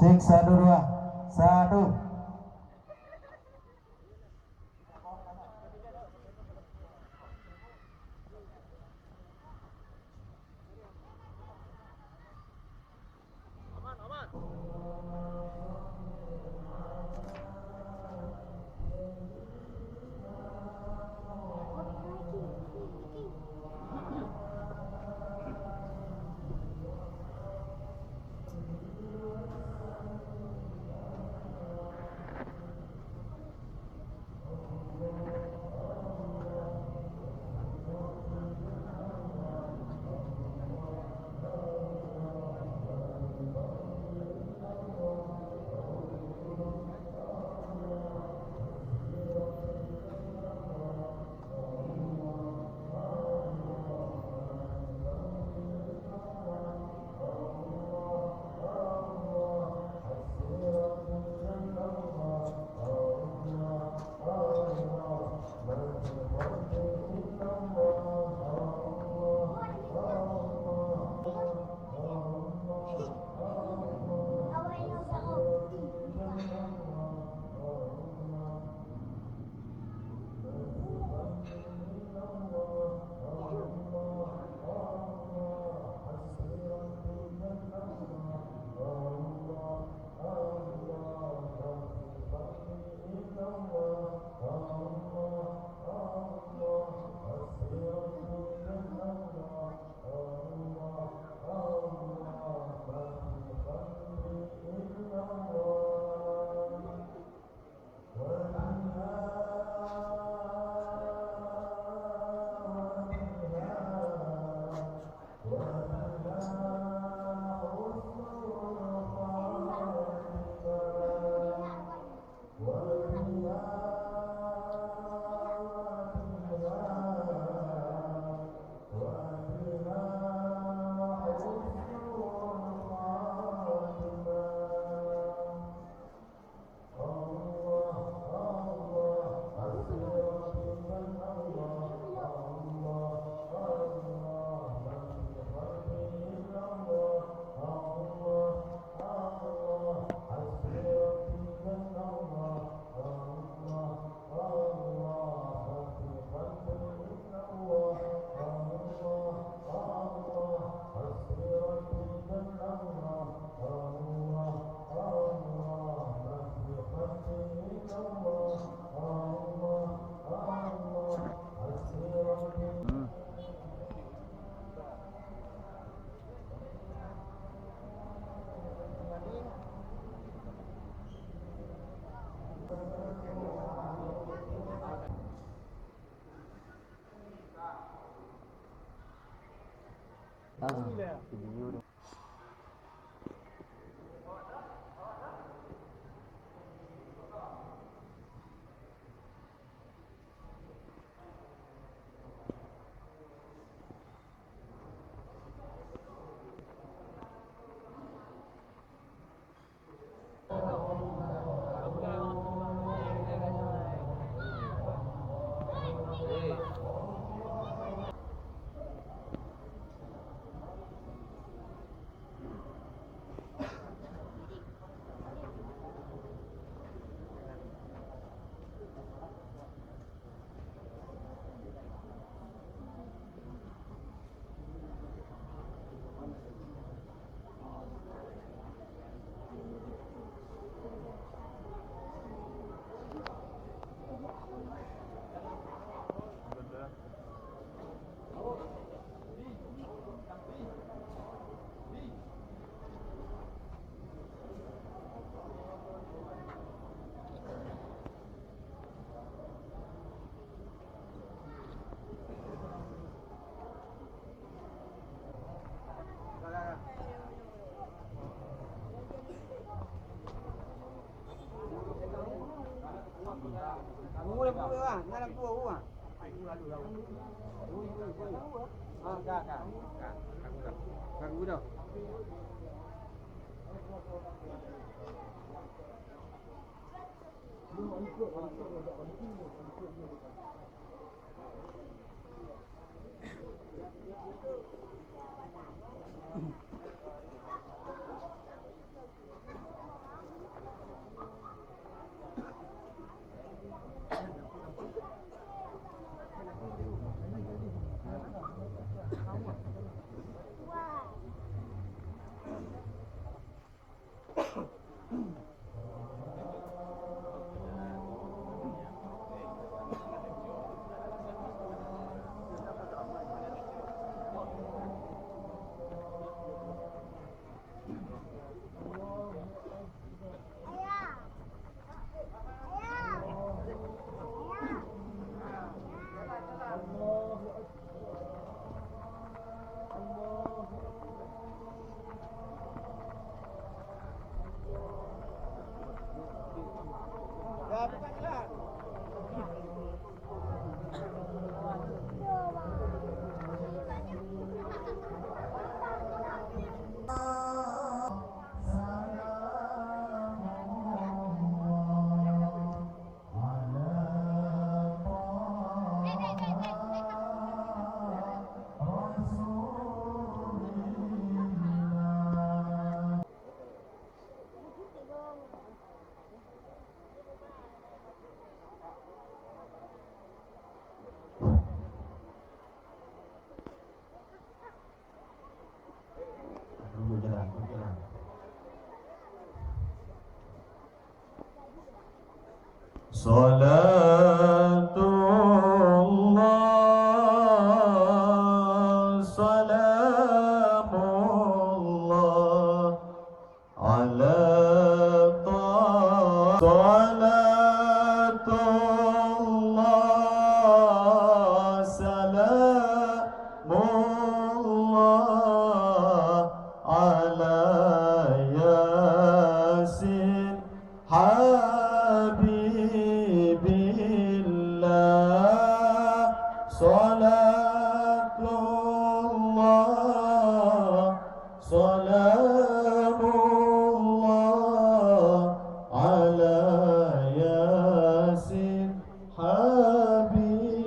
Sik 1 2 1. Salatullah, salamullah ala Salatullah, salamullah ala Yasin Habibillah. Salatullah, salamullah ala Yasin Habibillah.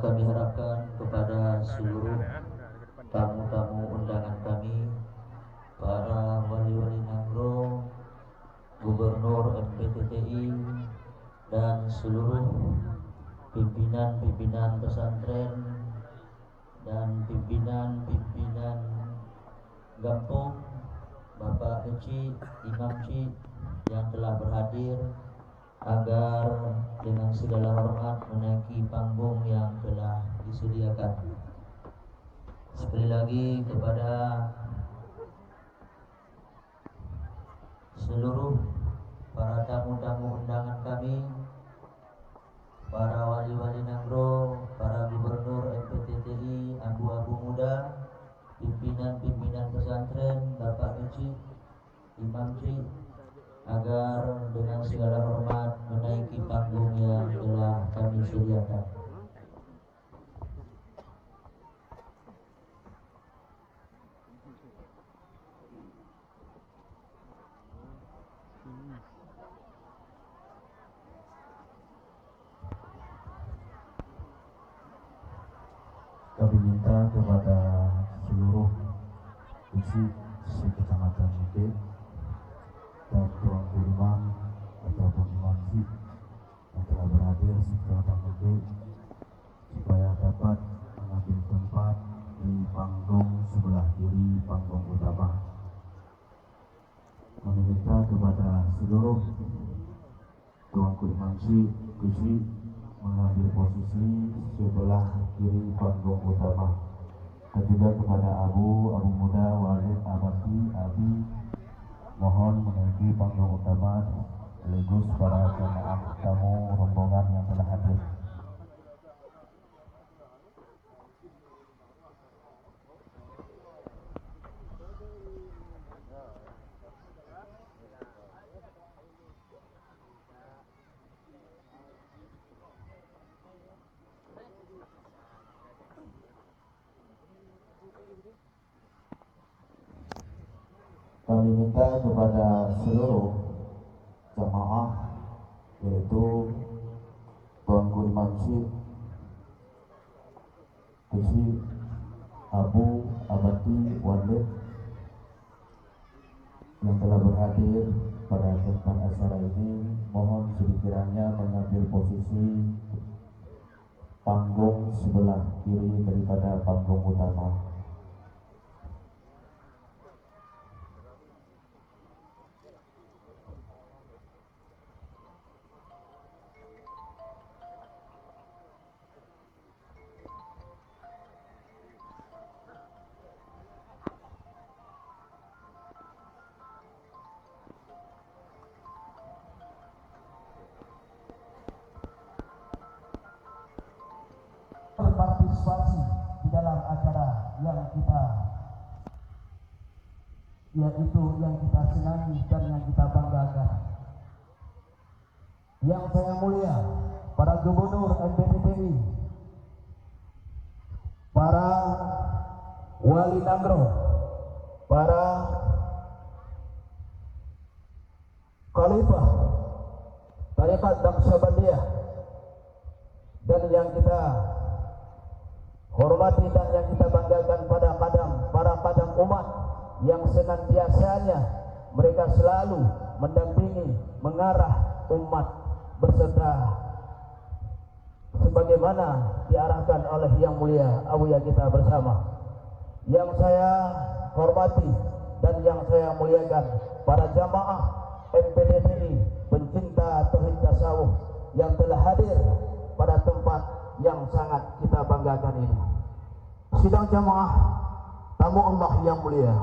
Kami harapkan kepada seluruh tamu-tamu undangan kami, para wali-wali Nangro, Gubernur MPTTI, dan seluruh pimpinan-pimpinan pesantren dan pimpinan-pimpinan Gampung, Bapak Kecil, Imam Cik yang telah berhadir, agar dengan segala hormat menaiki panggung yang telah disediakan. Sekali lagi kepada seluruh para tamu-tamu undangan kami, para wali-wali Nangro, para gubernur MPTTI, abu-abu muda, pimpinan-pimpinan pesantren, Bapak Kecil, Imam Cik, agar dengan segala hormat menaiki panggung yang telah kami sediakan. Kami minta kepada seluruh isi kecamatan Mute dan tuan imam ataupun imam Cik yang telah berhadir di kecamatan Mute supaya dapat mengambil tempat di panggung sebelah kiri panggung utama. Kami minta kepada seluruh tuanku imam Cik, Kusi mengambil posisi sebelah kiri panggung utama. Dan juga kepada abu muda, walid, abati, abi, mohon menaiki panggung utama sekaligus para jemaah tamu rombongan yang telah hadir. Kami minta kepada seluruh jamaah, yaitu tuanku imam Cik, Kusi, abu, abati, walid yang telah berhadir pada tempat acara ini, mohon sedikiranya mengambil posisi panggung sebelah kiri daripada panggung utama. Berpartisipasi di dalam acara yang kita, yaitu yang kita senangi dan yang kita banggakan. Yang saya mulia para gubernur MPTTI, para wali nagro, para khalifah tarekat Naqsyabandiyah, dan yang kita hormati dan yang kita banggakan pada para kadam umat yang senantiasanya mereka selalu mendampingi, mengarah umat berserta sebagaimana diarahkan oleh Yang Mulia Abuya kita bersama. Yang saya hormati dan yang saya muliakan para jamaah MPTTI pencinta tauhid tasawuf yang telah hadir pada tempat yang sangat kita banggakan ini. Sidang jamaah tamu Allah yang mulia.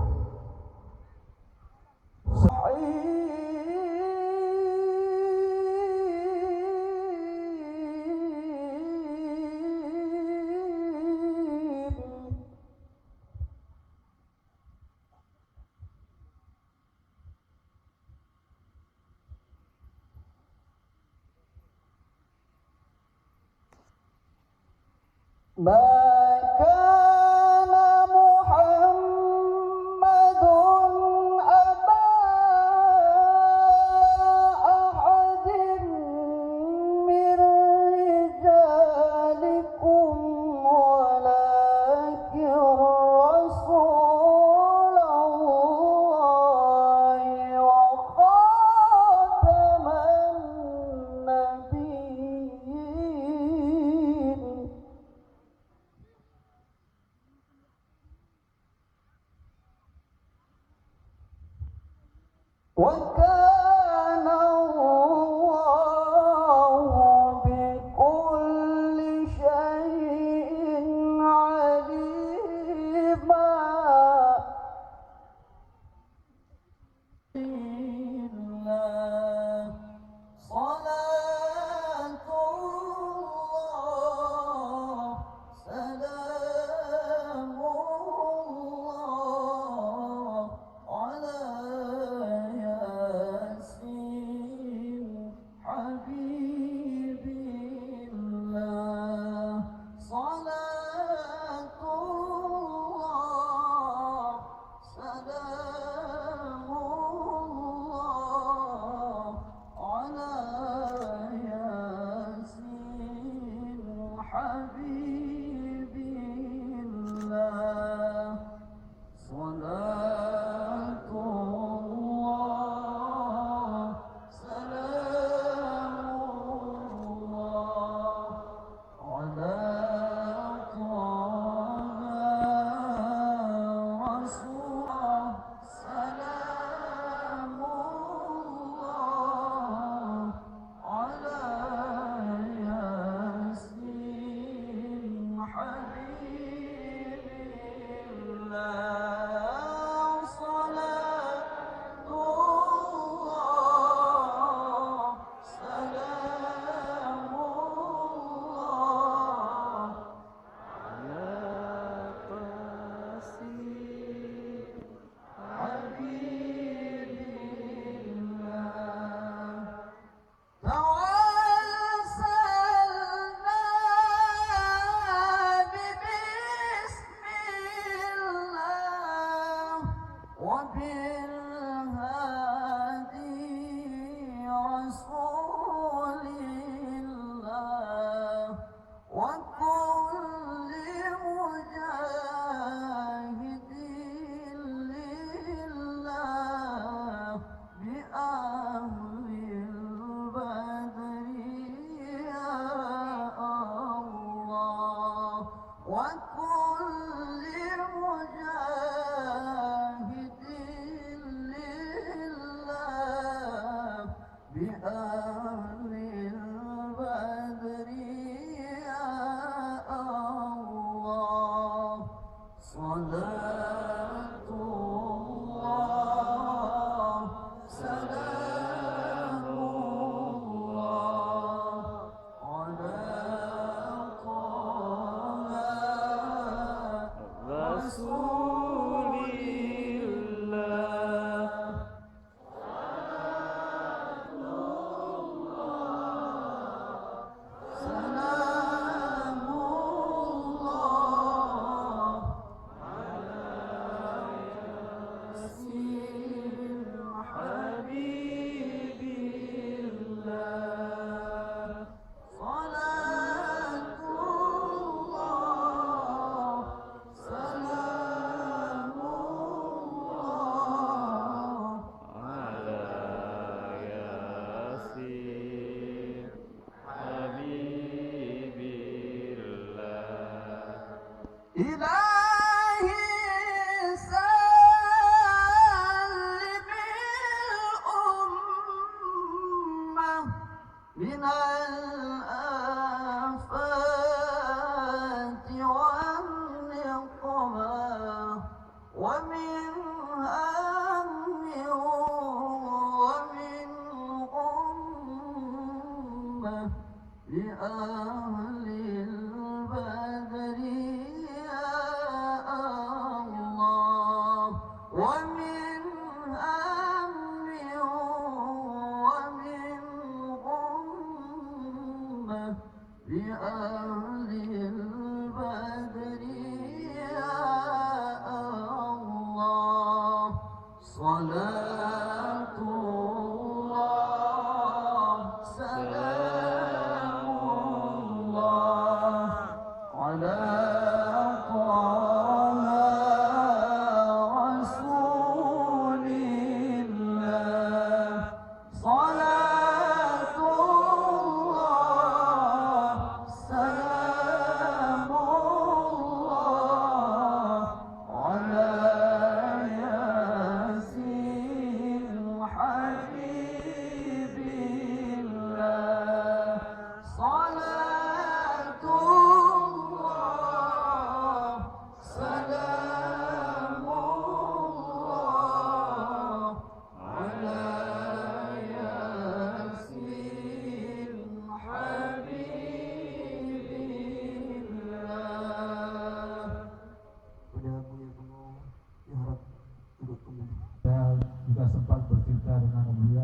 إلهي سلم الأمة من الآفات والنقمة ومن هم ومن غمة لأهل البدر يا الله ومن هم ومن غمة لأهل البدر يا الله صلاة الله سلام الله على طه رسول الله صلاة الله سلام الله على ياسين حبيب الله صلاة الله سلام الله على ياسين حبيب الله. Padamu ya Allah, ya Rabb, turut kembali. Saya juga sempat bercerita dengan beliau